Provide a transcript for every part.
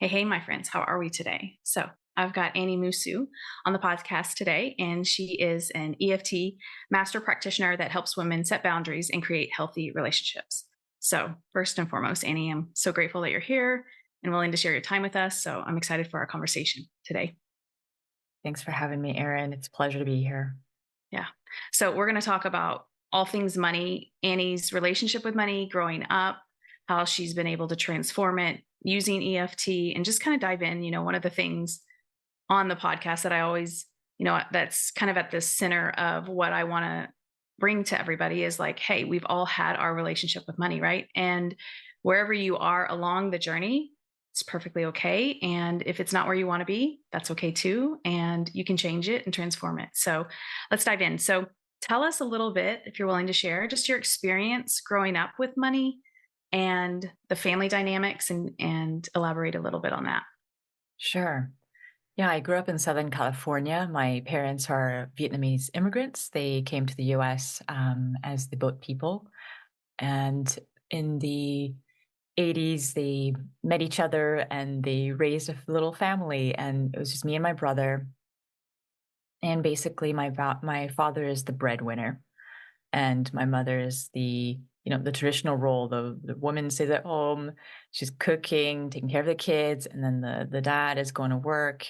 Hey, my friends, how are we today? So, I've got Annie Moussu on the podcast today, and she is an EFT master practitioner that helps women set boundaries and create healthy relationships. So, first and foremost, Annie, I'm so grateful that you're here and willing to share your time with us. So, I'm excited for our conversation today. Thanks for having me, Erin. It's a pleasure to be here. Yeah. So, we're going to talk about all things money, Annie's relationship with money growing up, how she's been able to transform it using EFT, and just kind of dive in. One of the things on the podcast that I always, that's kind of at the center of what I want to bring to everybody is like, hey, we've all had our relationship with money, right? And wherever you are along the journey, it's perfectly okay. And if it's not where you want to be, that's okay too. And you can change it and transform it. So let's dive in. So tell us a little bit, if you're willing to share, just your experience growing up with money and the family dynamics and elaborate a little bit on that. Sure. Yeah, I grew up in Southern California. My parents are Vietnamese immigrants. They came to the US as the boat people. And in the 80s, they met each other and they raised a little family. And it was just me and my brother. And basically, my father is the breadwinner. And my mother is the traditional role. The woman stays at home, she's cooking, taking care of the kids, and then the dad is going to work.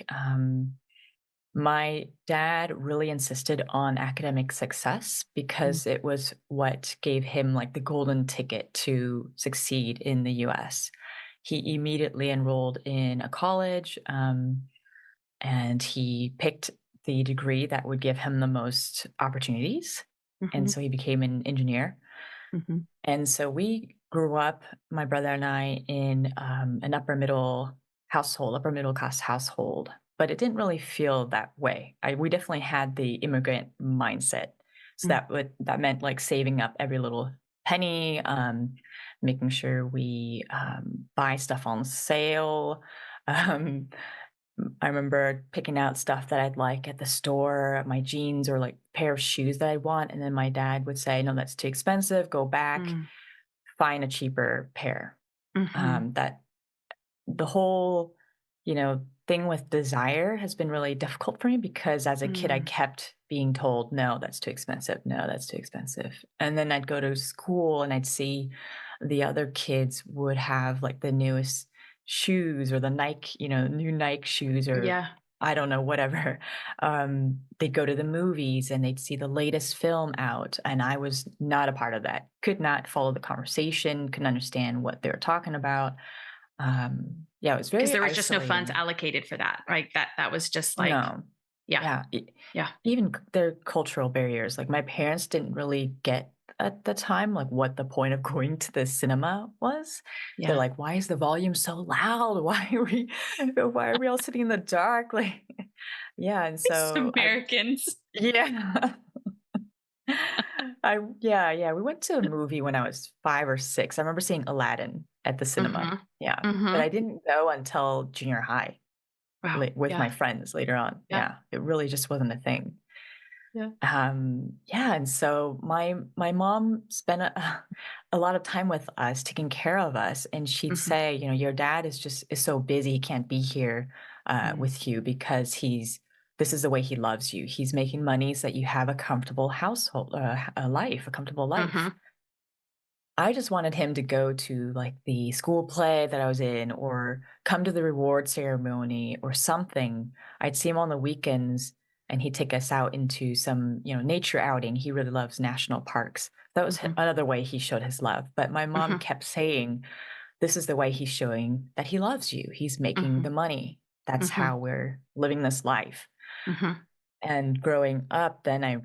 My dad really insisted on academic success Mm, because it was what gave him like the golden ticket to succeed in the US. He immediately enrolled in a college, and he picked the degree that would give him the most opportunities. And mhm, so he became an engineer. mhm. And so we grew up, my brother and I, in an upper middle class household, but it didn't really feel that way. We definitely had the immigrant mindset. So Mm. that meant like saving up every little penny, making sure we buy stuff on sale. Um, I remember picking out stuff that I'd like at the store, my jeans or like pair of shoes that I want, and then my dad would say, "No, that's too expensive. Go back, Mm, find a cheaper pair." mhm, That the whole, thing with desire has been really difficult for me because as a kid, I mm. kept being told, "No, that's too expensive. No, that's too expensive." And then I'd go to school and I'd see the other kids would have like the newest shoes or the Nike, new Nike shoes or Yeah. I don't know, whatever. They'd go to the movies and they'd see the latest film out. And I was not a part of that. Could not follow the conversation, couldn't understand what they were talking about. Yeah, it was 'Cause very there was just no funds isolating. allocated for that, right? That was just like No. yeah, Yeah, yeah, even their cultural barriers, like, my parents didn't really get at the time, like, what the point of going to the cinema was. They're yeah. like, "Why is the volume so loud? Why are we all sitting in the dark?" Like yeah, and It's so I Americans. yeah. Yeah, we went to a movie when I was 5 or 6. I remember seeing Aladdin at the cinema, Mhm, yeah, but I mhm. didn't go until junior high. Wow. With Yeah, my friends later on. yeah, Yeah, it really just wasn't a thing. yeah. Yeah, and so my mom spent a lot of time with us, taking care of us, and she'd Mhm, say, "Your dad is so busy, he can't be here mm, with you because this is the way he loves you. He's making money so that you have a comfortable household, a life, a comfortable life." mhm, I just wanted him to go to, like, the school play that I was in or come to the reward ceremony or something. I'd see him on the weekends, and he'd take us out into some, nature outing. He really loves national parks. That was mhm, another way he showed his love, but my mom mhm, kept saying, "This is the way he's showing that he loves you. He's making mhm, the money. That's mhm, how we're living this life." mhm. And growing up, then I,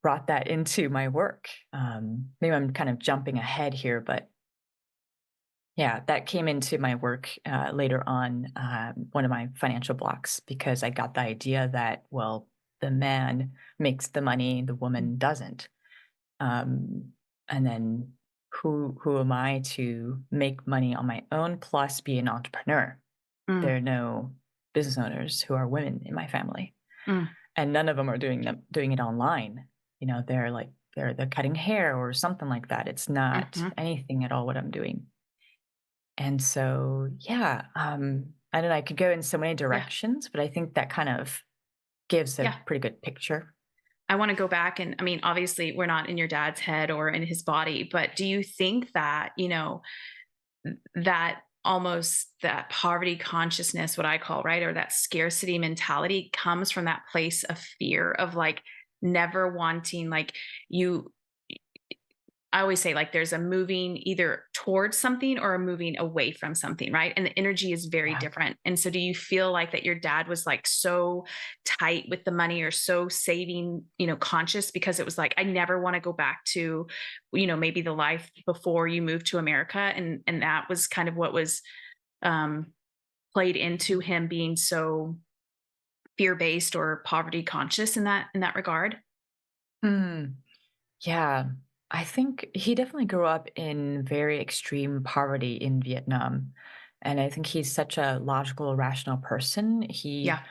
brought that into my work. Maybe I'm kind of jumping ahead here, but yeah, that came into my work later on, one of my financial blocks, because I got the idea that, well, the man makes the money, the Mm, woman doesn't. Um, and then who am I to make money on my own plus be an entrepreneur? mm, There are no business owners who are women in my family, mm, and none of them are doing it online. They're like they're cutting hair or something like that. It's not mhm. anything at all what I'm doing. And so, yeah, I don't know, I could go in so many Yeah. directions, but I think that kind of gives a Yeah. pretty good picture. I want to go back and I mean, obviously, we're not in your dad's head or in his body, but do you think that, that almost that poverty consciousness, what I call, right, or that scarcity mentality comes from that place of fear of like never wanting, like, you I always say like there's a moving either towards something or a moving away from something, right? And the energy is very Yeah. different. And so do you feel like that your dad was like so tight with the money or so saving, conscious because it was like I never want to go back to, maybe the life before you moved to America and that was kind of what was um played into him being so fear-based or poverty conscious in that regard? Hmm. Yeah. I think he definitely grew up in very extreme poverty in Vietnam. And I think he's such a logical, rational person. He Yeah.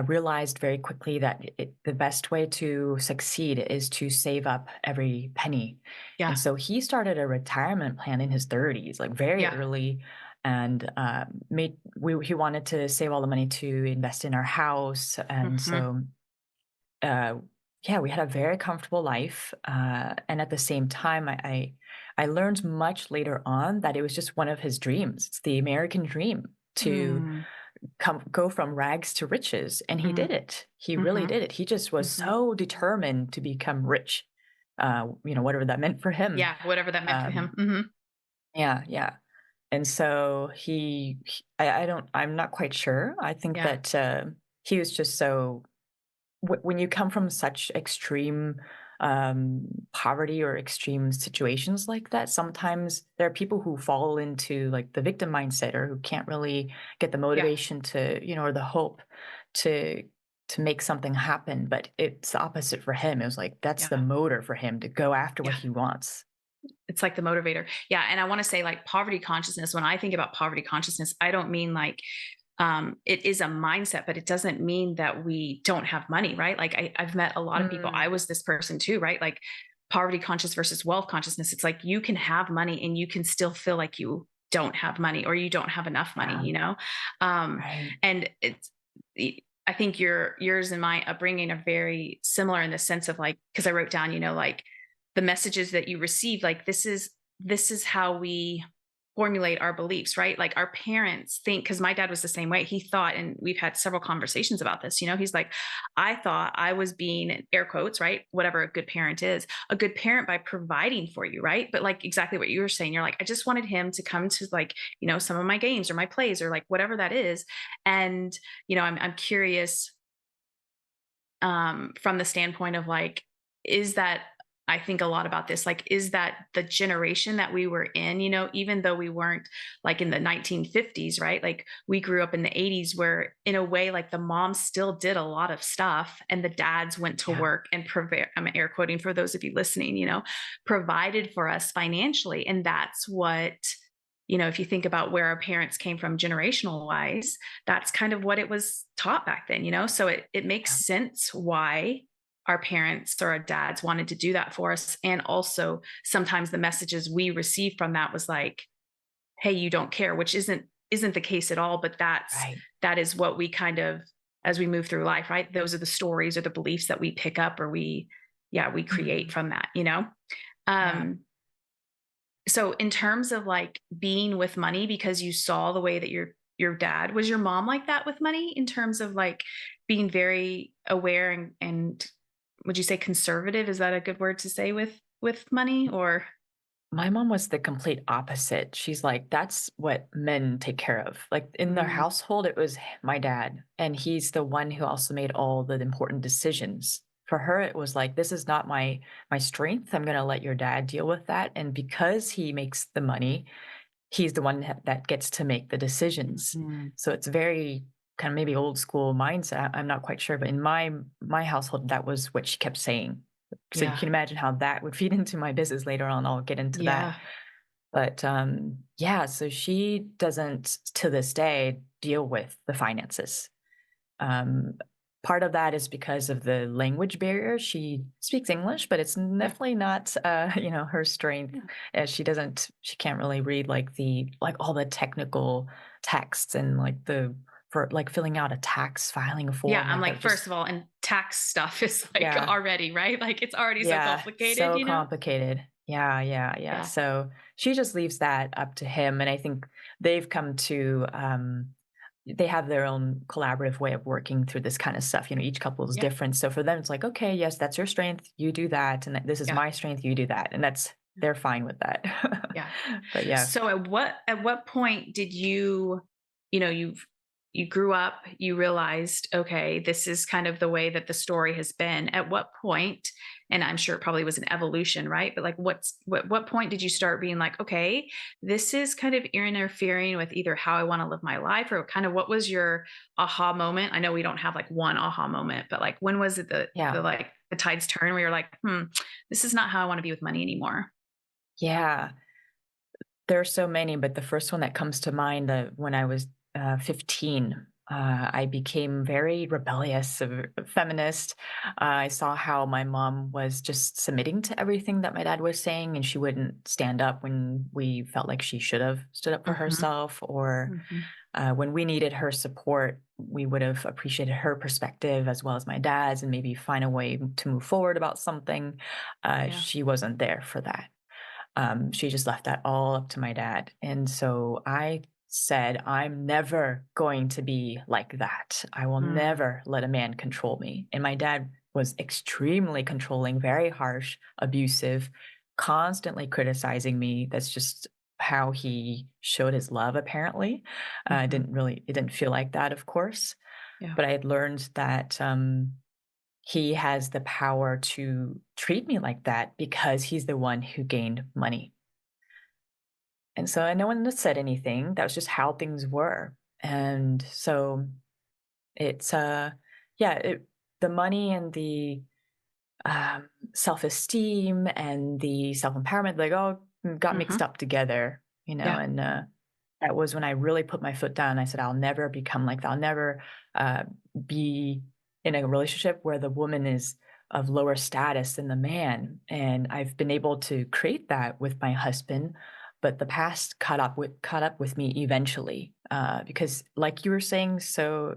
realized very quickly that the best way to succeed is to save up every penny. And Yeah. so he started a retirement plan in his 30s, like very Yeah. early, and he wanted to save all the money to invest in our house. And Mhm. so uh, yeah, we had a very comfortable life, and at the same time, I learned much later on that it was just one of his dreams. It's the American dream to Mm. go from rags to riches, and he did Mhm. it. He really Mhm. did it. He just was Mhm. so determined to become rich, whatever that meant for him. Yeah, whatever that meant for Um, him. Mhm. yeah, yeah. And so I'm not quite sure. I think Yeah, that he was just so when you come from such extreme poverty or extreme situations like that, sometimes there are people who fall into like the victim mindset or who can't really get the yeah, motivation to, or the hope to make something happen. But it's the opposite for him. It was like that's the yeah, motor for him to go after what yeah. he wants. It's like the motivator. Yeah, and I wanna say, like, poverty consciousness, when I think about poverty consciousness, I don't mean like, it is a mindset, but it doesn't mean that we don't have money, right? Like, I've met a lot of people. I Mm, was this person too, right? Like, poverty conscious versus wealth consciousness. It's like you can have money and you can still feel like you don't have money or you don't have enough money, yeah, Um, right. and I think yours and my upbringing are very similar in the sense of like, because I wrote down, like the messages that you receive, like this is how we formulate our beliefs, right? Like our parents think, because my dad was the same way. He thought, and we've had several conversations about this, he's like, I thought I was being, air quotes, right? Whatever a good parent is, a good parent by providing for you, right? But like exactly what you were saying, you're like, I just wanted him to come to like, some of my games or my plays or like whatever that is. And, I'm curious from the standpoint of like, is that I think a lot about this. Like, is that the generation that we were in, even though we weren't like in the 1950s, right? Like, we grew up in the 80s where, in a way, like the moms still did a lot of stuff and the dads went to Yeah, work and I'm air quoting for those of you listening, provided for us financially. And that's what, if you think about where our parents came from generational wise, that's kind of what it was taught back then, so it yeah, makes sense why our parents or our dads wanted to do that for us. And also sometimes the messages we received from that was like, hey, you don't care, which isn't the case at all, but right. that is what we kind of, as we move through life, right, those are the stories or the beliefs that we pick up or we create Mhm, from that, yeah. so in terms of like being with money because you saw the way that your dad was, your mom like that with money in terms of like being very aware and would you say conservative? Is that a good word to say with money or My mom was the complete opposite. She's like, "That's what men take care of." Like, in their mm, household, it was my dad, and he's the one who also made all the important decisions. For her, it was like, "This is not my strength. I'm gonna let your dad deal with that." And because he makes the money, he's the one that gets to make the decisions. mm, So it's very kind of maybe old school mindset. I'm not quite sure, but in my household, that was what she kept saying. So you yeah, can imagine how that would feed into my business later on. I'll get into that. yeah, But yeah, so she doesn't to this day deal with the finances. Um, part of that is because of the language barrier. She speaks English, but it's Yeah. definitely not, her strength. Yeah. She can't really read like all the technical texts and for like filling out a tax filing Yeah, form, I'm like like, that first just, of all, and tax stuff is like yeah. already, right? Like it's already so Yeah, complicated, so you know? complicated. Yeah, yeah, yeah. Yeah. So she just leaves that up to him, and I think they've come to, they have their own collaborative way of working through this kind of stuff. Each couple is Yeah. different. So for them, it's like, okay, yes, that's your strength, you do that, and this is Yeah. my strength, you do that, and they're fine with that. Yeah. But yeah, So at what point did you grew up, you realized, okay, this is kind of the way that the story has been. At what point, and I'm sure it probably was an evolution, right? But like what point did you start being like, okay, this is kind of interfering with either how I want to live my life, or kind of what was your aha moment? I know we don't have like one aha moment, but like when was it yeah, the like the tides turn where you're like, this is not how I want to be with money anymore? yeah. There are so many, but the first one that comes to mind, when I was 15, I became very rebellious, a feminist. I saw how my mom was just submitting to everything that my dad was saying, and she wouldn't stand up when we felt like she should have stood up for Mhm. herself, or Mhm. when we needed her support, we would have appreciated her perspective as well as my dad's, and maybe find a way to move forward about something. Yeah. She wasn't there for that. She just left that all up to my dad. And so I said, I'm never going to be like that. I will Mm. never let a man control me. And my dad was extremely controlling, very harsh, abusive, constantly criticizing me. That's just how he showed his love, apparently. Mhm. It didn't feel like that, of course. Yeah. But I had learned that he has the power to treat me like that because he's the one who gained money. And so no one had said anything. That was just how things were. And so it's yeah, the money and the self-esteem and the self-empowerment, like all got mixed Mhm. up together, Yeah. and that was when I really put my foot down. I said, I'll never become like that. I'll never uh, be in a relationship where the woman is of lower status than the man. And I've been able to create that with my husband, but the past caught up with me eventually. Because, like you were saying so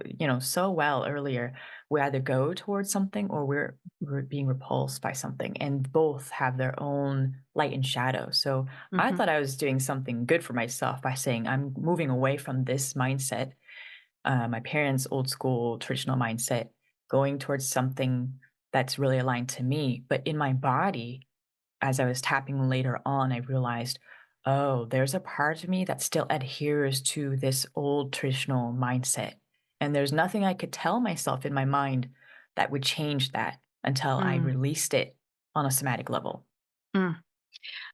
well earlier, we either go towards something or we're being repulsed by something, and both have their own light and shadow. So I Mhm. thought I was doing something good for myself by saying I'm moving away from this mindset, my parents' old school traditional mindset, going towards something that's really aligned to me. But in my body, as I was tapping later on, I realized, oh, there's a part of me that still adheres to this old traditional mindset. And there's nothing I could tell myself in my mind that would change that until I Mm. released it on a somatic level. Mm.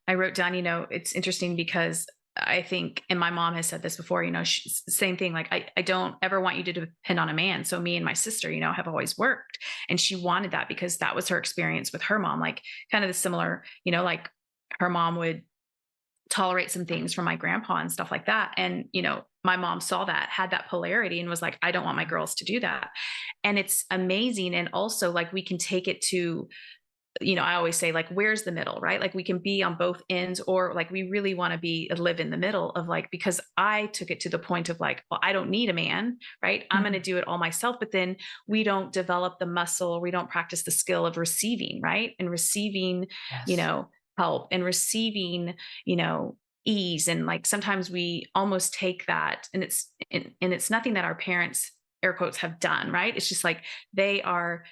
I wrote down, it's interesting because I think, and my mom has said this before, she's same thing. Like, I don't ever want you to depend on a man. So me and my sister, have always worked. And she wanted that because that was her experience with her mom, like kind of the similar, like her mom would tolerate some things from my grandpa and stuff like that. And, my mom saw that, had that polarity and was like, I don't want my girls to do that. And it's amazing. And also like we can take it to, I always say, like, where's the middle, right? Like we can be on both ends, or like we really want to be live in the middle of like, because I took it to the point of like, well, I don't need a man, right? I'm going to Mhm. do it all myself. But then we don't develop the muscle, we don't practice the skill of receiving, right? And receiving, you Yes. know, help, and receiving, you know, ease. And like sometimes we almost take that, and it's nothing that our parents, air quotes, have done, right? It's just like they are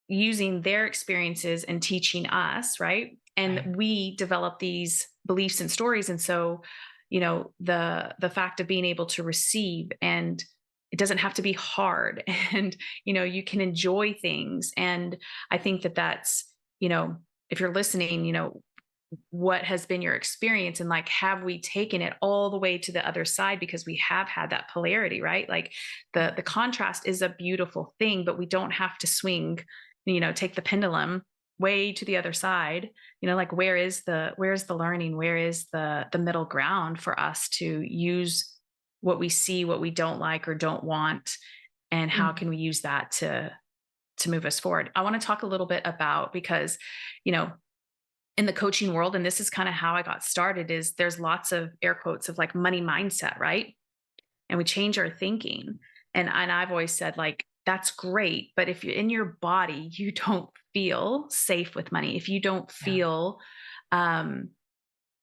using their experiences and teaching us, right? Right. And we develop these beliefs and stories. And so, the fact of being able to receive, and it doesn't have to be hard, and you can enjoy things. And I think that that's, if you're listening, what has been your experience, and like have we taken it all the way to the other side, because we have had that polarity, right? Like the Mhm. contrast is a beautiful thing, but we don't have to swing, take the pendulum way to the other side. Like where's the learning, where is the middle ground for us to use what we see, what we don't like or don't want, and how Mm. can we use that to move us forward. I want to talk a little bit about, because you know in the coaching world, and this is kind of how I got started, is there's lots of air quotes of like money mindset, right? And we change our thinking. And I've always said, like, that's great, but if you're in your body, you don't feel safe with money. If you don't Yeah. feel um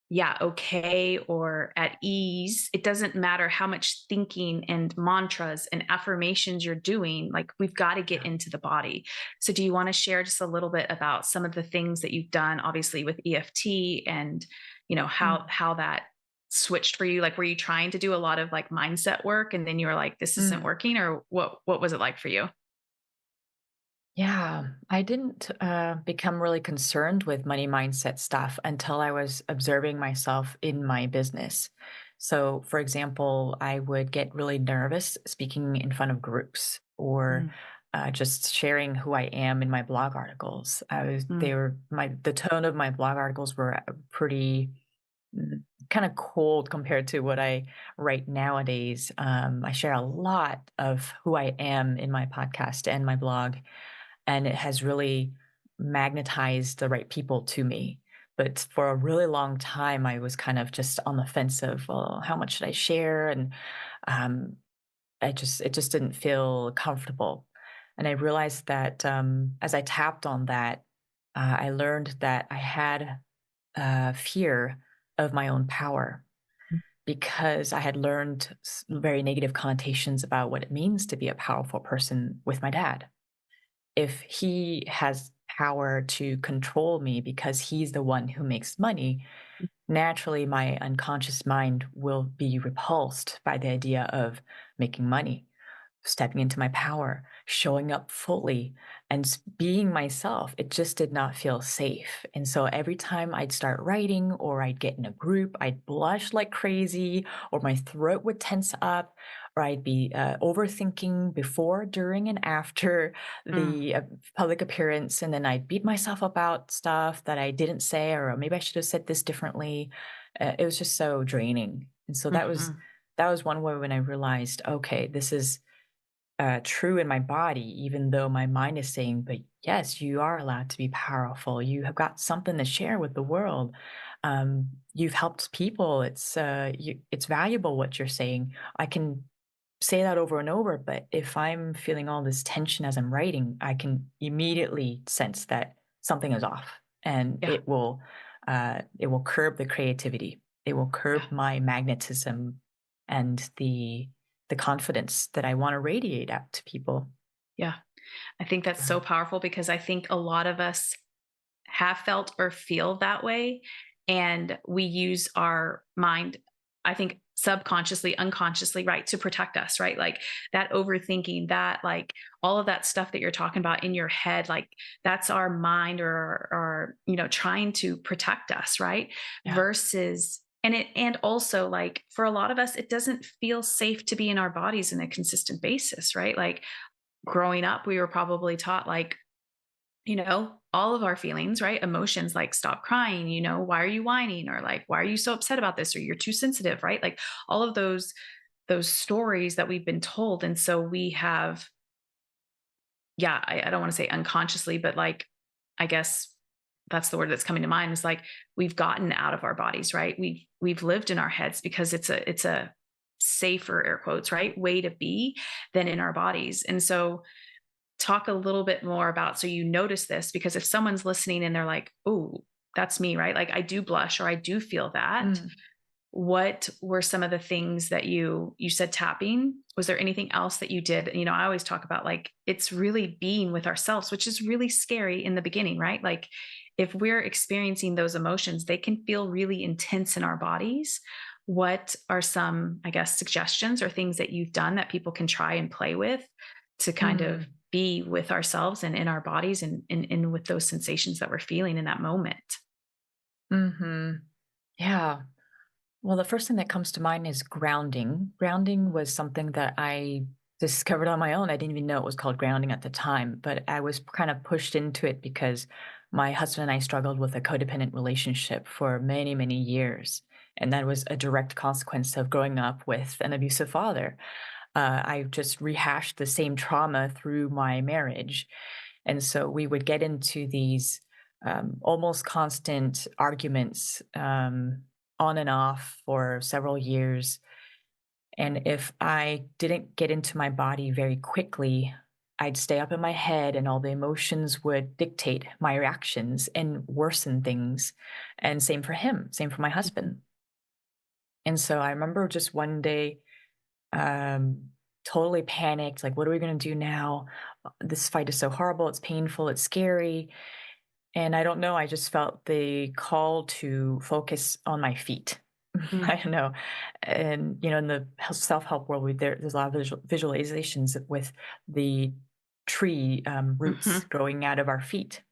yeah, okay, or at ease, it doesn't matter how much thinking and mantras and affirmations you're doing, like, we've got to get Yeah. into the body. So do you want to share just a little bit about some of the things that you've done, obviously with EFT, and Mm. how that switched for you? Like, were you trying to do a lot of like mindset work and then you were like, this isn't Mm. working, or what was it like for you? Yeah, I didn't become really concerned with money mindset stuff until I was observing myself in my business. So, for example, I would get really nervous speaking in front of groups or Mm, just sharing who I am in my blog articles. mm, They were the tone of my blog articles were pretty kind of cold compared to what I write nowadays. I share a lot of who I am in my podcast and my blog, and it has really magnetized the right people to me. But for a really long time, I was kind of just on the fence of, well, how much should I share? And um, it just didn't feel comfortable. And I realized that as I tapped on that, I learned that I had fear of my own power because I had learned very negative connotations about what it means to be a powerful person with my dad. If he has power to control me because he's the one who makes money, naturally my unconscious mind will be repulsed by the idea of making money, stepping into my power, showing up fully, and being myself. It just did not feel safe. And so every time I'd start writing or I'd get in a group, I'd blush like crazy, or my throat would tense up, or I'd be overthinking before, during, and after mm, the public appearance. And then I'd beat myself about stuff that I didn't say, or maybe I should have said this differently. It was just so draining. And so mhm, that was one way when I realized, okay, this is true in my body, even though my mind is saying, but yes, you are allowed to be powerful. You have got something to share with the world. You've helped people. It's valuable what you're saying. I can say that over and over, but if I'm feeling all this tension as I'm writing, I can immediately sense that something is off, and yeah, it will curb the creativity. It will yeah, curb my magnetism and the confidence that I want to radiate out to people. yeah. I think that's Yeah. so powerful, because I think a lot of us have felt or feel that way. And we use our mind, I think, subconsciously, unconsciously, right, to protect us, right? Like that overthinking, that, like, all of that stuff that you're talking about in your head, like, that's our mind, or trying to protect us, right? Yeah. Versus, and also, like, for a lot of us, it doesn't feel safe to be in our bodies in a consistent basis, right? Like, growing up, we were probably taught, like, all of our feelings, right? Emotions, like, stop crying, why are you whining? Or like, why are you so upset about this? Or you're too sensitive, right? Like, all of those stories that we've been told. And so we have, yeah, I don't want to say unconsciously, but like, I guess that's the word that's coming to mind, is like, we've gotten out of our bodies, right? We've lived in our heads because it's a safer, air quotes, right, way to be than in our bodies. And so talk a little bit more about, so you notice this, because if someone's listening and they're like, oh, that's me, right? Like, I do blush, or I do feel that. Mm. What were some of the things that you said? Tapping, was there anything else that you did? I always talk about, like, it's really being with ourselves, which is really scary in the beginning, right? Like, if we're experiencing those emotions, they can feel really intense in our bodies. What are some, I guess, suggestions or things that you've done that people can try and play with to kind of Mm. be with ourselves and in our bodies, and with those sensations that we're feeling in that moment? Hmm. Yeah. Well, the first thing that comes to mind is grounding. Grounding was something that I discovered on my own. I didn't even know it was called grounding at the time, but I was kind of pushed into it because my husband and I struggled with a codependent relationship for many, many years. And that was a direct consequence of growing up with an abusive father. I just rehashed the same trauma through my marriage. And so we would get into these almost constant arguments, on and off for several years. And if I didn't get into my body very quickly, I'd stay up in my head and all the emotions would dictate my reactions and worsen things. And same for him, same for my Mhm. husband. And so I remember just one day, um, totally panicked, like, what are we going to do now? This fight is so horrible. It's painful. It's scary. And I don't know, I just felt the call to focus on my feet. Mm. I don't know. And, in the self-help world, there's a lot of visualizations with the tree roots Mhm. growing out of our feet.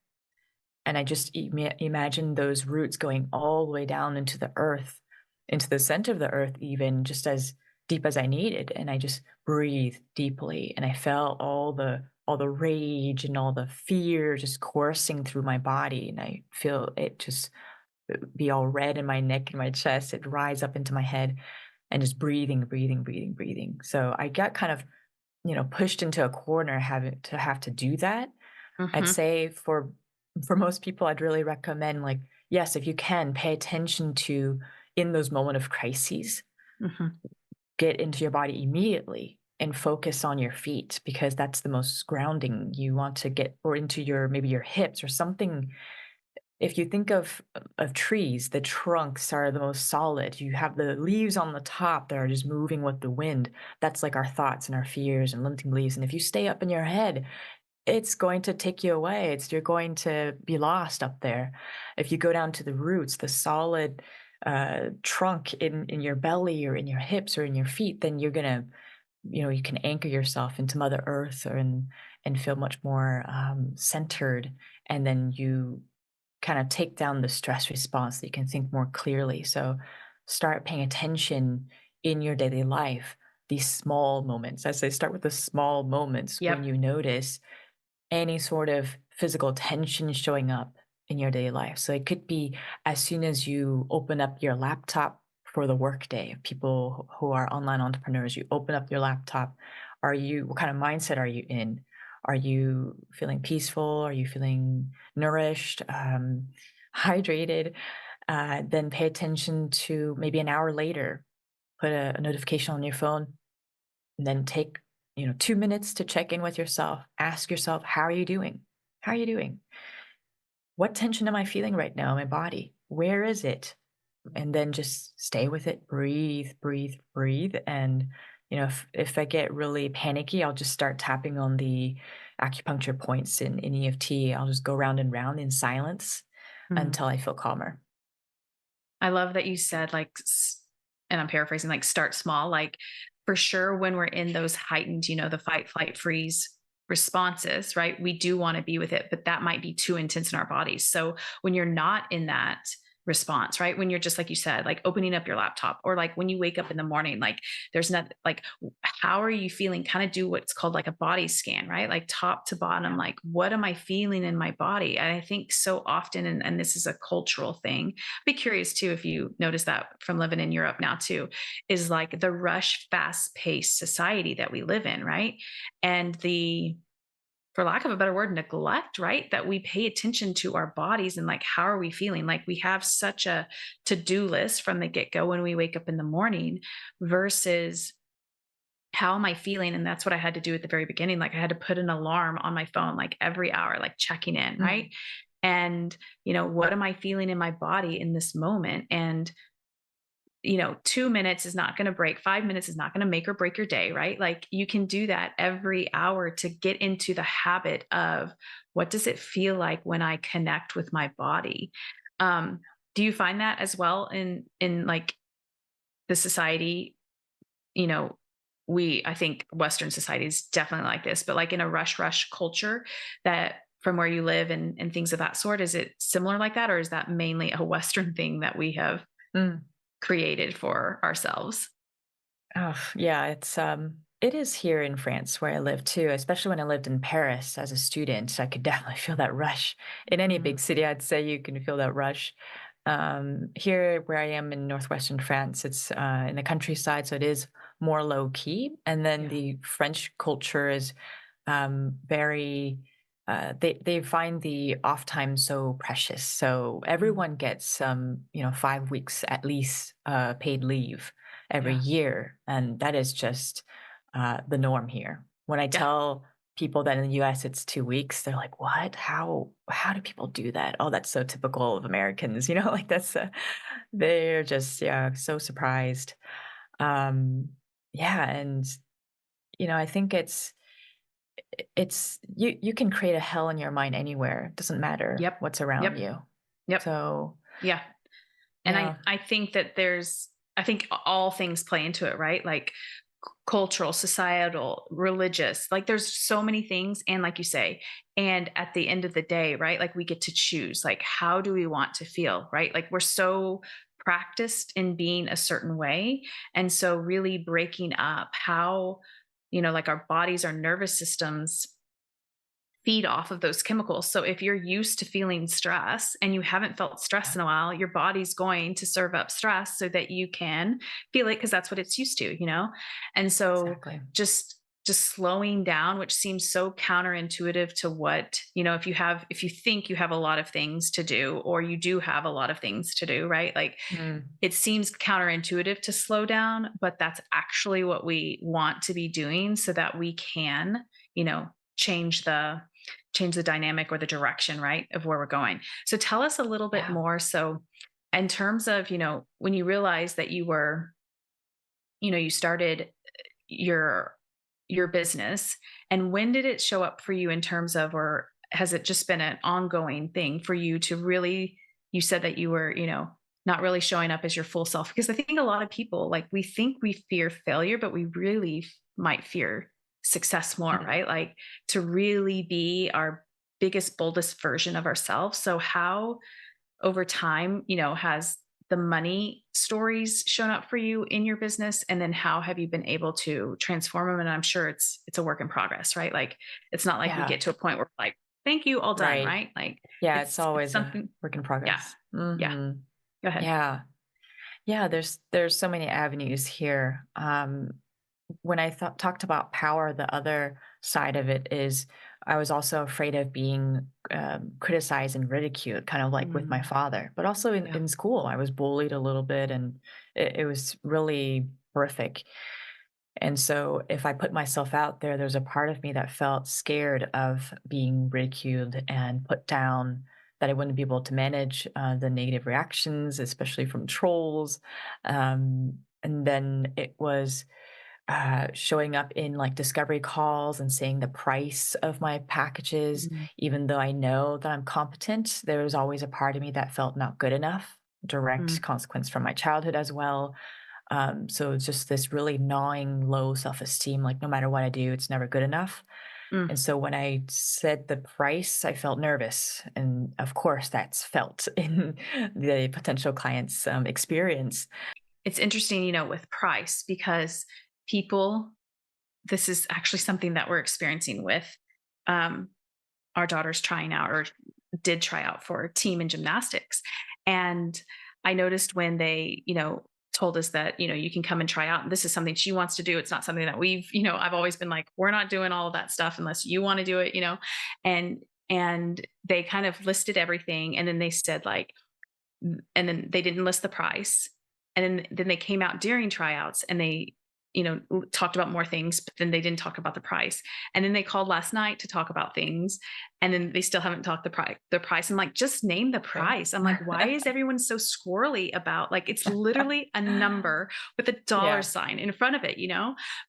And I just imagine those roots going all the way down into the earth, into the center of the earth, even just as deep as I needed. And I just breathed deeply, and I felt all the rage and all the fear just coursing through my body, and I feel it just be all red in my neck and my chest. It rise up into my head, and just breathing, breathing, breathing, breathing. So I got kind of pushed into a corner, having to have to do that. I'd Mhm. say for most people, I'd really recommend, like, yes, if you can, pay attention to in those moment of crises, Mhm. get into your body immediately and focus on your feet, because that's the most grounding. You want to get or into your maybe your hips or something. If you think of trees, the trunks are the most solid. You have the leaves on the top that are just moving with the wind. That's like our thoughts and our fears and limiting beliefs. And if you stay up in your head, it's going to take you away. You're going to be lost up there. If you go down to the roots, the solid trunk in your belly or in your hips or in your feet, then you're gonna, you can anchor yourself into Mother Earth, and feel much more centered. And then you kind of take down the stress response, that you can think more clearly. So start paying attention in your daily life. These small moments, I say, start with the small moments when Yep. you notice any sort of physical tension showing up in your daily life. So it could be as soon as you open up your laptop for the workday. People who are online entrepreneurs, you open up your laptop. What kind of mindset are you in? Are you feeling peaceful? Are you feeling nourished, hydrated? Then pay attention to maybe an hour later, put a notification on your phone, and then take 2 minutes to check in with yourself. Ask yourself, how are you doing? How are you doing? What tension am I feeling right now in my body? Where is it? And then just stay with it. Breathe, breathe, breathe. And if I get really panicky, I'll just start tapping on the acupuncture points in EFT. I'll just go round and round in silence Mm. until I feel calmer. I love that you said, like, and I'm paraphrasing, like, start small. Like, for sure, when we're in those heightened, the fight, flight, freeze responses, right? We do want to be with it, but that might be too intense in our bodies. So when you're not in that response, right? When you're just like you said, like opening up your laptop, or like when you wake up in the morning, like there's not like, how are you feeling? Kind of do what's called like a body scan, right? Like top to bottom, Yeah. like what am I feeling in my body? And I think so often, and this is a cultural thing, be curious too if you notice that from living in Europe now too, is like the rush, fast paced society that we live in, right? And the, for lack of a better word, neglect, right? That we pay attention to our bodies and like, how are we feeling? Like we have such a to do list from the get go when we wake up in the morning versus how am I feeling? And that's what I had to do at the very beginning. Like I had to put an alarm on my phone, like every hour, like checking in, right? Mm. And, what am I feeling in my body in this moment? And 2 minutes is not going to break, 5 minutes is not going to make or break your day, right? Like you can do that every hour to get into the habit of what does it feel like when I connect with my body. um do you find that as well in like the society, you know I think Western society is definitely like this, but like in a rush culture, that from where you live and things of that sort, is it similar like that, or is that mainly a Western thing that we have Mm. created for ourselves? Oh, yeah, it is here in France where I live too, especially when I lived in Paris as a student. I could definitely feel that rush. In any Mm. big city, I'd say you can feel that rush. Here where I am in northwestern France, it's in the countryside, so it is more low key. And then Yeah. the French culture is very they find the off time so precious. So Mm. everyone gets 5 weeks at least paid leave every Yeah. year, and that is just the norm here. When I Yeah. tell people that in the US it's 2 weeks, they're like, "What? How do people do that? Oh, that's so typical of Americans." Like that's they're just yeah so surprised. Um, yeah, and I think it's you can create a hell in your mind anywhere. It doesn't matter Yep. what's around Yep. you. Yep. So, Yeah. And yeah. I think that I think all things play into it, right? Like cultural, societal, religious, like there's so many things. And like you say, and at the end of the day, right? Like we get to choose, like, how do we want to feel, right? Like we're so practiced in being a certain way. And so really breaking up how, like our bodies, our nervous systems feed off of those chemicals. So if you're used to feeling stress and you haven't felt stress Yeah, in a while, your body's going to serve up stress so that you can feel it because that's what it's used to. And so exactly. just slowing down, which seems so counterintuitive to what, if you think you have a lot of things to do or you do have a lot of things to do, right? Like Mm, it seems counterintuitive to slow down, but that's actually what we want to be doing so that we can, you know, change the change the dynamic or the direction, right, of where we're going. So tell us a little bit yeah. more. So in terms of, when you realized that you started your your business, and when did it show up for you in terms of, or has it just been an ongoing thing for you to really, you said that you were, not really showing up as your full self? Because I think a lot of people, like, we think we fear failure, but we really might fear success more, Mhm. right? Like to really be our biggest boldest version of ourselves. So how over time, has the money stories shown up for you in your business? And then how have you been able to transform them? And I'm sure it's a work in progress, right? Like it's not like we Yeah, get to a point where we're like, thank you, all done, right. right? Like Yeah, it's it's always a something. work in Yeah. progress. Yeah. Go ahead. Yeah. Yeah, there's so many avenues here. When I talked about power, the other side of it is I was also afraid of being criticized and ridiculed, kind of like with my Mm, father, but also yeah. in school. I was bullied a little bit, and it was really horrific. And so, if I put myself out there, there's a part of me that felt scared of being ridiculed and put down, that I wouldn't be able to manage the negative reactions, especially from trolls. And then it was showing up in like discovery calls and saying the price of my packages, Mm, even though I know that I'm competent, there was always a part of me that felt not good enough. Direct mm, consequence from my childhood as well. So it's just this really gnawing low self-esteem, like no matter what I do, it's never good enough. mm. And so when I said the price, I felt nervous. And of course, that's felt in the potential client's experience. It's interesting, with price because people, this is actually something that we're experiencing with um, our daughter's trying out, or did try out for team in gymnastics. And I noticed when they, told us that, you can come and try out. And this is something she wants to do. It's not something that I've always been like, we're not doing all of that stuff unless you want to do it. And they kind of listed everything. And then they said like, and then they didn't list the price. And then they came out during tryouts and they, talked about more things, but then they didn't talk about the price. And then they called last night to talk about things, and then they still haven't talked the price. I'm like, just name the Okay. price. I'm like, why is everyone so squirrely about, like, it's literally a number with a dollar Yeah. sign in front of it.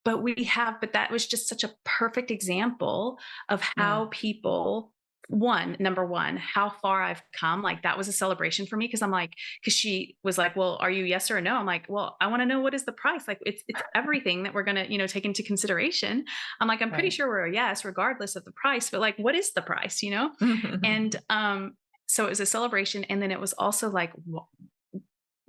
But that was just such a perfect example of how Mm. people, number one, how far I've come. Like that was a celebration for me because I'm like, because she was like, well, are you yes or no? I'm like, well, I want to know, what is the price? Like it's everything that we're gonna, take into consideration. I'm like, I'm pretty Right. sure we're a yes, regardless of the price, but like, what is the price? And so it was a celebration. And then it was also like,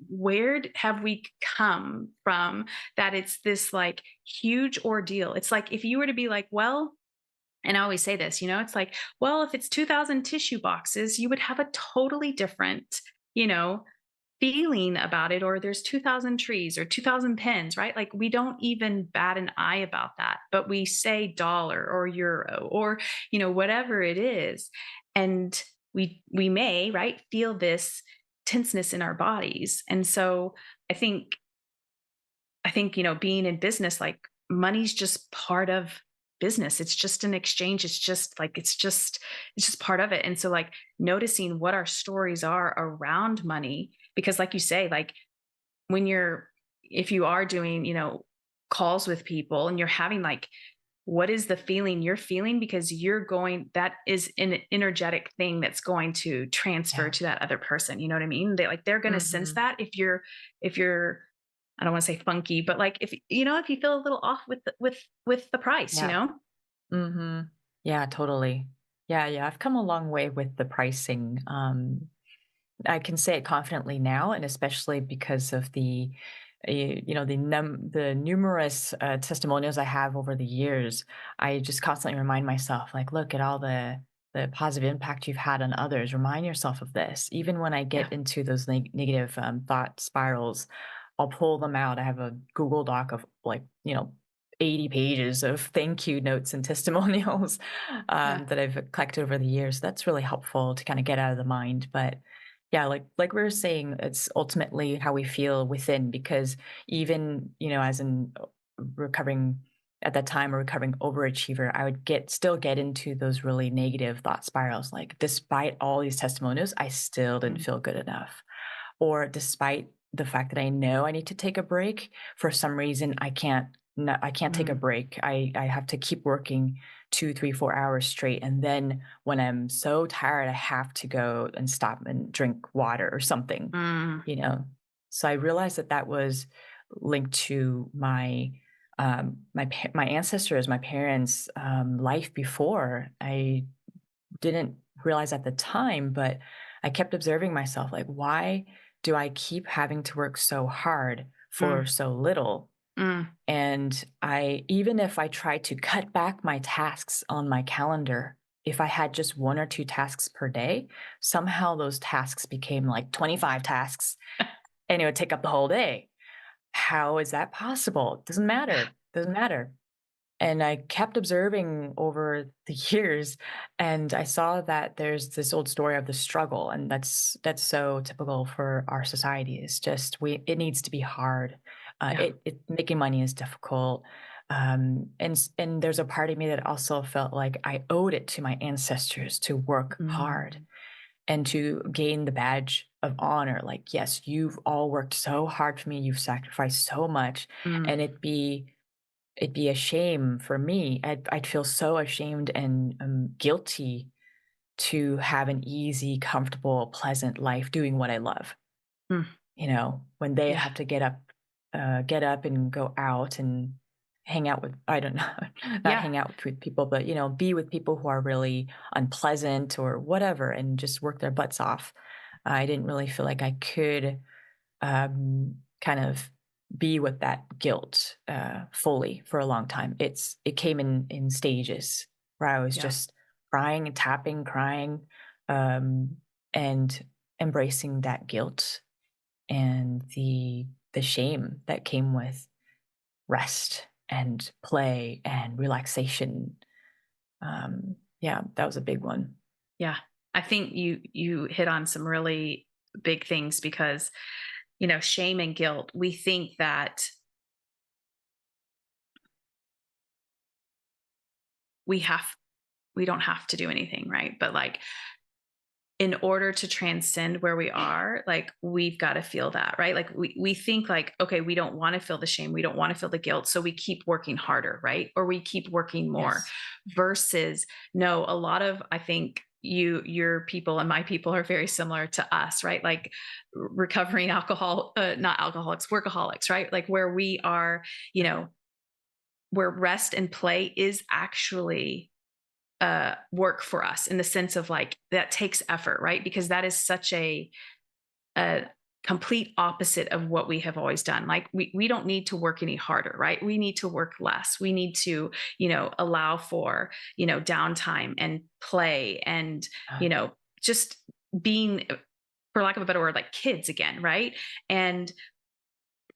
where have we come from that it's this like huge ordeal? It's like if you were to be like, well, and I always say this, it's like, well, if it's 2,000 tissue boxes, you would have a totally different, you know, feeling about it, or there's 2,000 trees or 2,000 pens, right? Like we don't even bat an eye about that, but we say dollar or euro or, whatever it is. And we may, right, feel this tenseness in our bodies. And so I think being in business, like money's just part of business. It's just an exchange. It's just part of it. And so like noticing what our stories are around money, because like you say, like when you're if you are doing, calls with people and you're having like what is the feeling you're feeling, because that is an energetic thing that's going to transfer Yeah. to that other person. You know what I mean? They're going to sense Mhm. that if you're I don't want to say funky, but like if you feel a little off with the price, Yeah. Mhm. Yeah, totally. Yeah, I've come a long way with the pricing. I can say it confidently now, and especially because of the numerous testimonials I have over the years. I just constantly remind myself, like, look at all the positive impact you've had on others. Remind yourself of this. Even when I Yeah. get into those negative thought spirals, I'll pull them out. I have a Google Doc of, like, 80 pages of thank you notes and testimonials Yeah. that I've collected over the years. That's really helpful to kind of get out of the mind. But yeah, like we were saying, it's ultimately how we feel within, because even, as in recovering at that time, a recovering overachiever, I would still get into those really negative thought spirals. Like, despite all these testimonials, I still didn't Mm, feel good enough. Or despite the fact that I know I need to take a break, for some reason I can't. No, I can't take a mm, break. I have to keep working 2, 3, 4 hours straight, and then when I'm so tired, I have to go and stop and drink water or something, mm, you know? So I realized that that was linked to my ancestors, my parents', life before. I didn't realize at the time, but I kept observing myself, like, why do I keep having to work so hard for mm, so little? mm, And even if I tried to cut back my tasks on my calendar, if I had just 1 or 2 tasks per day, somehow those tasks became like 25 tasks, and it would take up the whole day. How is that possible? Doesn't matter. Doesn't matter. And I kept observing over the years, and I saw that there's this old story of the struggle, and that's so typical for our society. It's just it needs to be hard. yeah. It making money is difficult, and there's a part of me that also felt like I owed it to my ancestors to work hard Mm, and to gain the badge of honor. Like, yes, you've all worked so hard for me, you've sacrificed so much, and mm, it'd be a shame for me. I'd feel so ashamed and, guilty to have an easy, comfortable, pleasant life doing what I love, mm, when they yeah. have to get up and go out and hang out with, I don't know, not Yeah. hang out with people, but, be with people who are really unpleasant or whatever, and just work their butts off. I didn't really feel like I could kind of be with that guilt fully for a long time. It came in stages where I was Yeah. just crying and tapping, crying, um, and embracing that guilt and the shame that came with rest and play and relaxation. Yeah, that was a big one. Yeah. I think you hit on some really big things, because shame and guilt, we think that we have we don't have to do anything, right? But like in order to transcend where we are, like we've got to feel that, right? Like we think like, okay, we don't want to feel the shame, we don't want to feel the guilt, so we keep working harder, right? Or we keep working more. Yes. Versus, no, a lot of, I think, your people and my people are very similar to us, right? Like recovering alcohol, not alcoholics, workaholics, right? Like where we are, you know where rest and play is actually work for us, in the sense of like that takes effort, right? Because that is such a complete opposite of what we have always done. Like we don't need to work any harder, right? We need to work less. We need to, allow for, downtime and play and, Uh, just being for lack of a better word, like kids again, right? And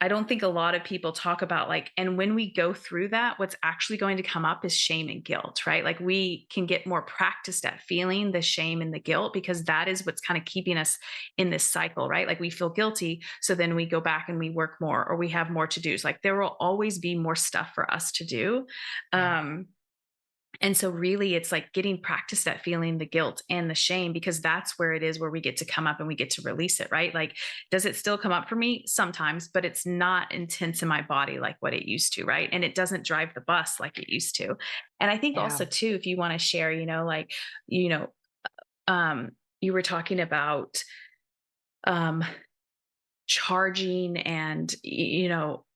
I don't think a lot of people talk about like, and when we go through that, what's actually going to come up is shame and guilt, right? Like we can get more practiced at feeling the shame and the guilt because that is what's kind of keeping us in this cycle, right? Like we feel guilty. So then we go back and we work more or we have more to dos. Like there will always be more stuff for us to do. Yeah. Um, and so really it's like getting practiced at feeling the guilt and the shame because that's where it is where we get to come up and we get to release it, right? Like, does it still come up for me? Sometimes, but it's not intense in my body like what it used to, right? And it doesn't drive the bus like it used to. And I think Yeah. also too, if you want to share, like, you know, you were talking about um charging and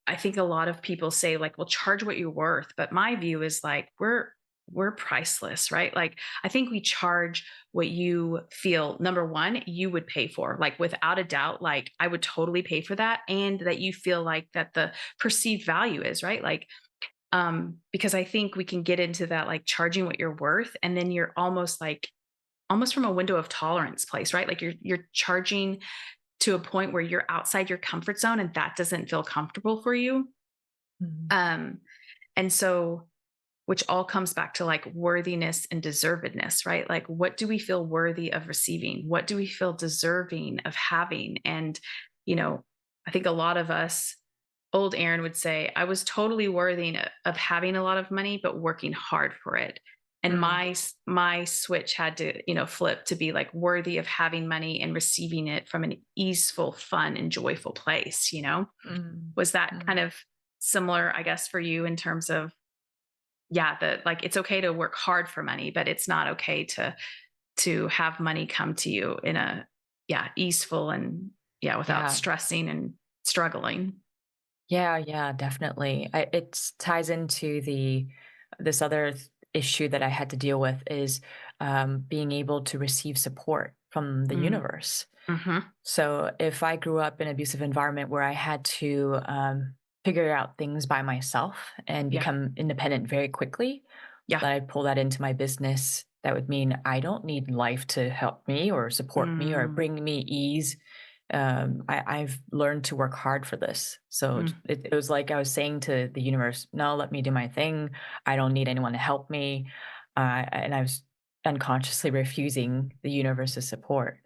I think a lot of people say like, well, charge what you're worth, but my view is like we're priceless, right? Like I think we charge what you feel number one you would pay for, like without a doubt, like I would totally pay for that, and that you feel like that the perceived value is right, like because I think we can get into that like charging what you're worth, and then you're almost like almost from a window of tolerance place, right? Like you're charging to a point where you're outside your comfort zone and that doesn't feel comfortable for you. Mhm. Um, and so, which all comes back to like worthiness and deservedness, right? Like, what do we feel worthy of receiving? What do we feel deserving of having? And, you know, I think a lot of us, old Aaron would say, I was totally worthy of having a lot of money, but working hard for it. And Mm, my switch had to, flip to be like worthy of having money and receiving it from an easeful, fun, and joyful place. mm, Was that kind mm. of similar, I guess, for you in terms of, yeah, the like it's okay to work hard for money, but it's not okay to have money come to you in a, yeah, easeful and, yeah, without Yeah. stressing and struggling. Yeah, yeah, definitely. It ties into this other issue that I had to deal with is being able to receive support from the Mm. universe. Mhm. So if I grew up in an abusive environment where I had to figure out things by myself and Yeah. become independent very quickly, Yeah. that I pull that into my business, that would mean I don't need life to help me or support me or Mm. bring me ease. I've learned to work hard for this. So Mm. it was like I was saying to the universe, no, let me do my thing. I don't need anyone to help me. And I was unconsciously refusing the universe's support.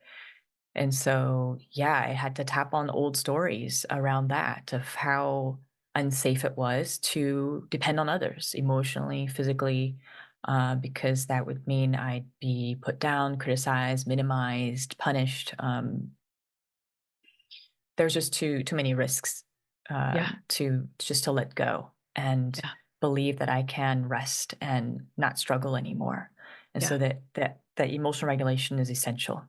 And so, yeah, I had to tap on old stories around that of how unsafe it was to depend on others emotionally, physically, because that would mean I'd be put down, criticized, minimized, punished. There's just too many risks Yeah. to just to let go and Yeah. believe that I can rest and not struggle anymore. And Yeah. so that emotional regulation is essential.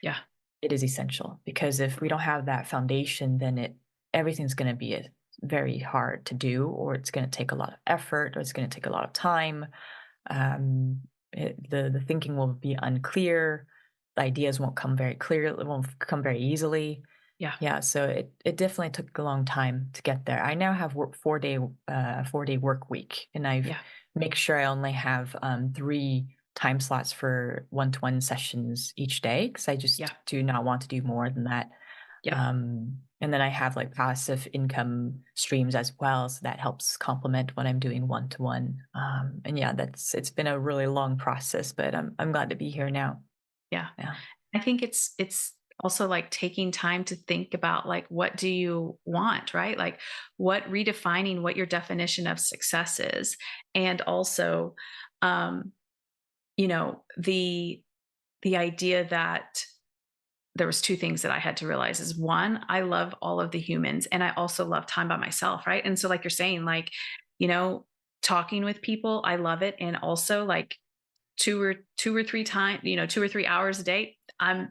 Yeah. It is essential because if we don't have that foundation, then everything's going to be very hard to do, or it's going to take a lot of effort, or it's going to take a lot of time. The thinking will be unclear. The ideas won't come very clearly. It won't come very easily. Yeah. Yeah, so it definitely took a long time to get there. I now have 4-day work week, and I've Yeah. make sure I only have 3 time slots for one-to-one sessions each day because I just Yeah. do not want to do more than that. Yep. And then I have like passive income streams as well, so that helps complement what I'm doing one-to-one. And yeah, it's been a really long process, but I'm glad to be here now. Yeah. Yeah. I think it's also like taking time to think about like what do you want, right? Like what redefining what your definition of success is. And also um the idea that there was two things that I had to realize is one, I love all of the humans and I also love time by myself, right? And so like you're saying, like, you know, talking with people, I love it. And also like two or three times, 2 or 3 hours a day,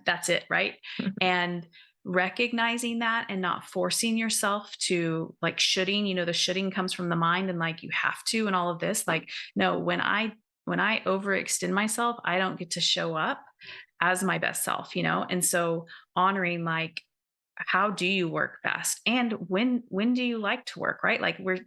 that's it, right? And recognizing that and not forcing yourself to like shoulding, the shoulding comes from the mind and like you have to and all of this. Like, no, when I overextend myself, I don't get to show up as my best self, and so honoring like how do you work best and when do you like to work, right? Like we're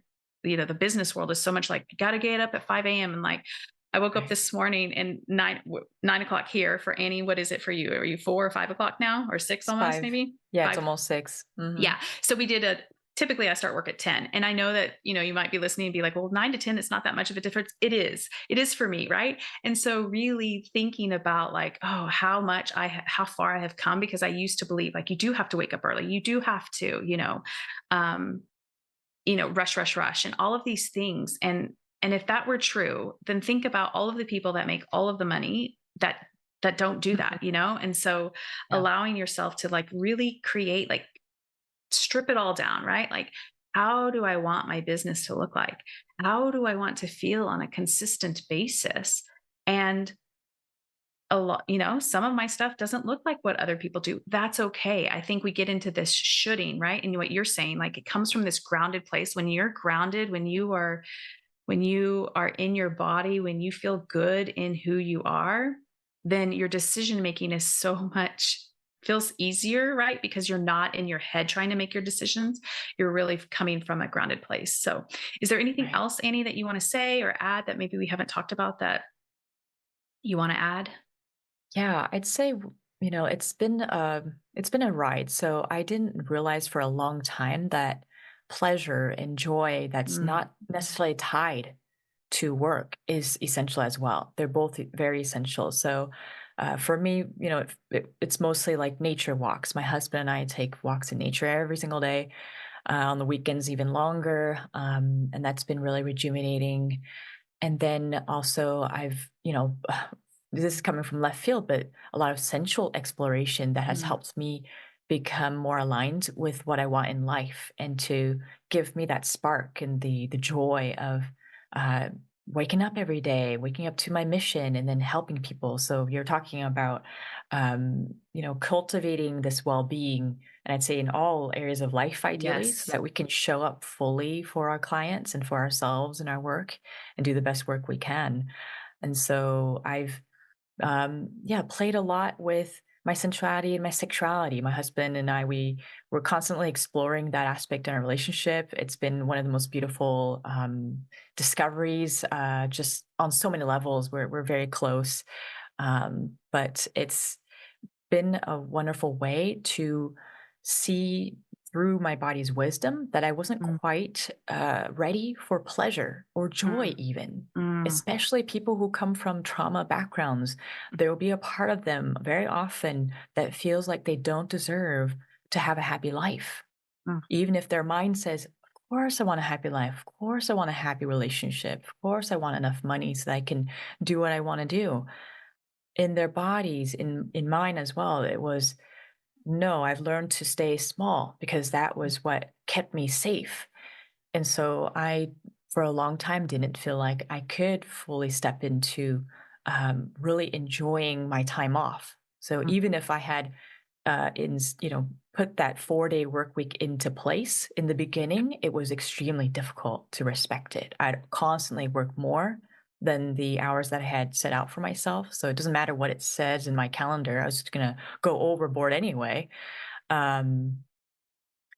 the business world is so much like you got to get up at 5 a.m. and like I woke up Right. this morning and 9 o'clock here for Annie. What is it for you? Are you 4 or 5 o'clock now, or six It's almost? 5. Maybe Yeah, it's 5. almost 6. Mhm. Yeah. So we did a. Typically, I start work at 10, and I know that you might be listening and be like, "Well, 9 to 10, it's not that much of a difference." It is. It is for me, right? And so, really thinking about like, oh, how far I have come, because I used to believe like you do have to wake up early, you do have to, um, rush, rush, rush, and all of these things. And if that were true, then think about all of the people that make all of the money that don't do that, And so Yeah. allowing yourself to like really create, like strip it all down, right? Like, how do I want my business to look like? How do I want to feel on a consistent basis? And a lot, some of my stuff doesn't look like what other people do. That's okay. I think we get into this shoulding, right? And what you're saying, like it comes from this grounded place. When you're grounded, when you are in your body, when you feel good in who you are, then your decision making is so much feels easier, right? Because you're not in your head trying to make your decisions. You're really coming from a grounded place. So, is there anything Right. else, Annie, that you want to say or add that maybe we haven't talked about that you want to add? Yeah, I'd say, it's been a ride. So I didn't realize for a long time that pleasure and joy that's Mm, not necessarily tied to work is essential as well. They're both very essential. So for me, it's mostly like nature walks. My husband and I take walks in nature every single day, on the weekends even longer, and that's been really rejuvenating. And then also this is coming from left field, but a lot of sensual exploration that has mm, helped me become more aligned with what I want in life and to give me that spark and the joy of uh, waking up every day, waking up to my mission and then helping people. So you're talking about, cultivating this well-being, and I'd say in all areas of life, ideally, so yes. that we can show up fully for our clients and for ourselves and our work and do the best work we can. And so I've yeah, played a lot with my sensuality and my sexuality. My husband and I, we were constantly exploring that aspect in our relationship. It's been one of the most beautiful discoveries, just on so many levels. We're very close, but it's been a wonderful way to see through my body's wisdom that I wasn't Mm, quite ready for pleasure or joy, mm, even. mm, Especially people who come from trauma backgrounds, there will be a part of them very often that feels like they don't deserve to have a happy life. mm, Even if their mind says, of course, I want a happy life. Of course, I want a happy relationship. Of course, I want enough money so that I can do what I want to do. In their bodies, in mine as well, it was, no, I've learned to stay small because that mm, was what kept me safe. And so I, for a long time, didn't feel like I could fully step into really enjoying my time off. So mm, even if I had, put that 4-day work week into place in the beginning, it was extremely difficult to respect it. I'd constantly work more than the hours that I had set out for myself. So it doesn't matter what it says in my calendar. I was just gonna go overboard anyway. Um,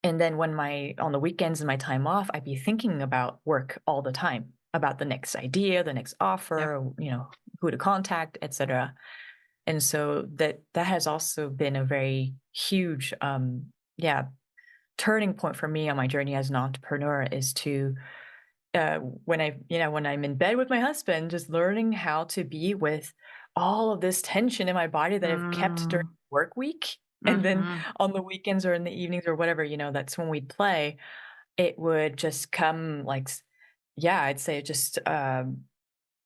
and then when my on the weekends and my time off, I'd be thinking about work all the time, about the next idea, the next yep. offer, who to contact, etc. And so that has also been a very huge, yeah, turning point for me on my journey as an entrepreneur is to when I'm in bed with my husband, just learning how to be with all of this tension in my body that I've kept during Mm, work week. And then mhm. on the weekends or in the evenings or whatever, that's when we'd play, it would just come like, yeah, I'd say it just,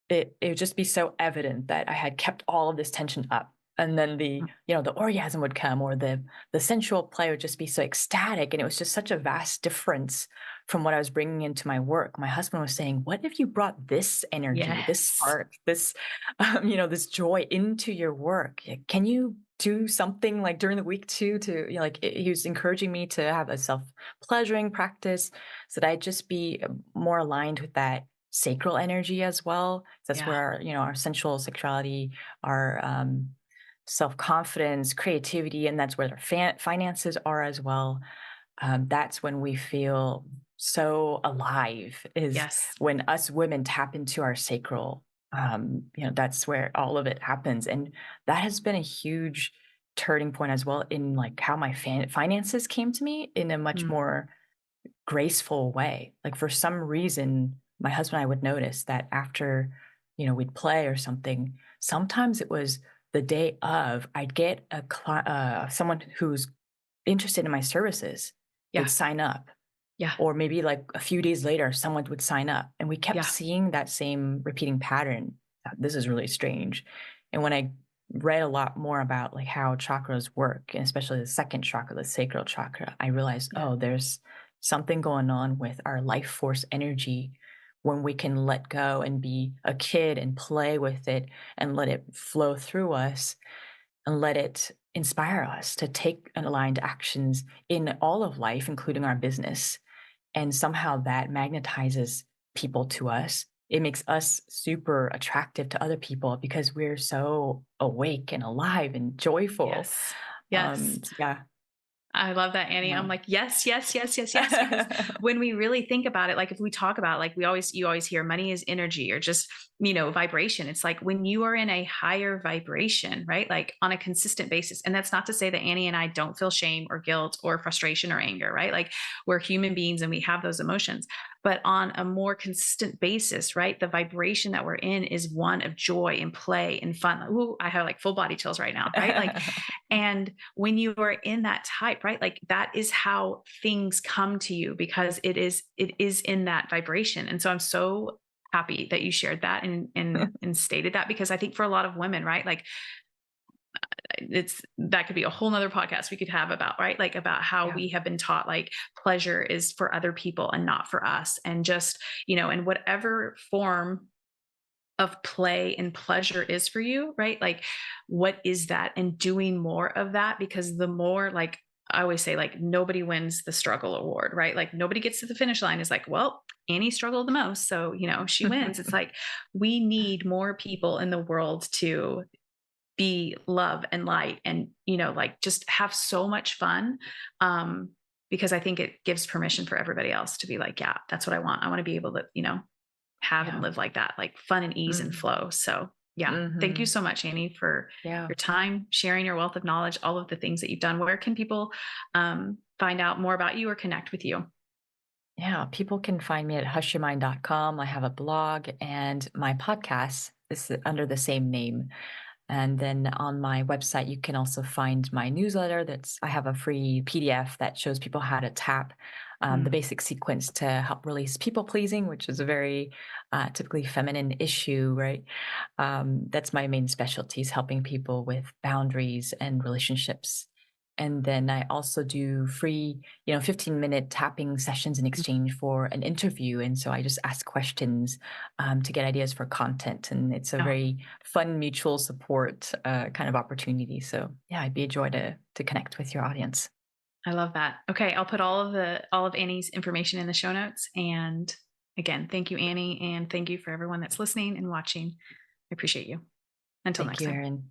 it would just be so evident that I had kept all of this tension up. And then Mm, the orgasm would come or the sensual play would just be so ecstatic. And it was just such a vast difference from what I was bringing into my work. My husband was saying, what if you brought this energy, this yes. spark, this, this joy into your work? Can you do something like during the week too, he was encouraging me to have a self pleasuring practice so that I'd just be more aligned with that sacral energy as well. That's Yeah. where our sensual sexuality, our self-confidence, creativity, and that's where their finances are as well. That's when we feel so alive, is Yes. when us women tap into our sacral That's where all of it happens. And that has been a huge turning point as well in like how my finances came to me in a much Mm. more graceful way. Like for some reason, my husband and I would notice that after, we'd play or something, sometimes it was the day of, I'd get someone who's interested in my services would Yeah. sign up, Yeah. or maybe like a few days later, someone would sign up, and we kept Yeah. seeing that same repeating pattern. This is really strange. And when I read a lot more about like how chakras work, and especially the second chakra, the sacral chakra, I realized, Yeah. oh, there's something going on with our life force energy when we can let go and be a kid and play with it and let it flow through us and let it inspire us to take aligned actions in all of life, including our business. And somehow that magnetizes people to us. It makes us super attractive to other people because we're so awake and alive and joyful. Yes. Yes. Yeah. I love that, Annie. I'm Yeah. like, yes, yes, yes, yes, yes. Because when we really think about it, like if we talk about, like you always hear money is energy or just, vibration. It's like when you are in a higher vibration, right? Like on a consistent basis. And that's not to say that Annie and I don't feel shame or guilt or frustration or anger, right? Like we're human beings and we have those emotions. But on a more consistent basis, right? The vibration that we're in is one of joy and play and fun. Ooh, I have like full body chills right now, right? Like, and when you are in that type, right? Like that is how things come to you because it is in that vibration. And so I'm so happy that you shared that and stated that because I think for a lot of women, right? Like it's that could be a whole nother podcast we could have about, right? Like about how Yeah. we have been taught like pleasure is for other people and not for us. And just, in whatever form of play and pleasure is for you, right? Like, what is that? And doing more of that because the more, like, I always say, like, nobody wins the struggle award, right? Like, nobody gets to the finish line is like, well, Annie struggled the most. So, she wins. It's like, we need more people in the world to be love and light and, like just have so much fun. Um, because I think it gives permission for everybody else to be like, yeah, that's what I want. I want to be able to, have and Yeah. live like that, like fun and ease and Mm. flow. So yeah, thank you Mhm. so much, Annie, for Yeah. your time, sharing your wealth of knowledge, all of the things that you've done. Where can people find out more about you or connect with you? Yeah, people can find me at hushyourmind.com. I have a blog and my podcast is under the same name. And then on my website, you can also find my newsletter. I have a free PDF that shows people how to tap the Mm. basic sequence to help release people pleasing, which is a very typically feminine issue, right? That's my main specialty is helping people with boundaries and relationships. And then I also do free, 15-minute tapping sessions in exchange for an interview. And so I just ask questions to get ideas for content. And it's a Oh, very fun mutual support kind of opportunity. So yeah, it'd be a joy to connect with your audience. I love that. Okay, I'll put all of Annie's information in the show notes. And again, thank you, Annie, and thank you for everyone that's listening and watching. I appreciate you. Until Thank next you, time. Erin.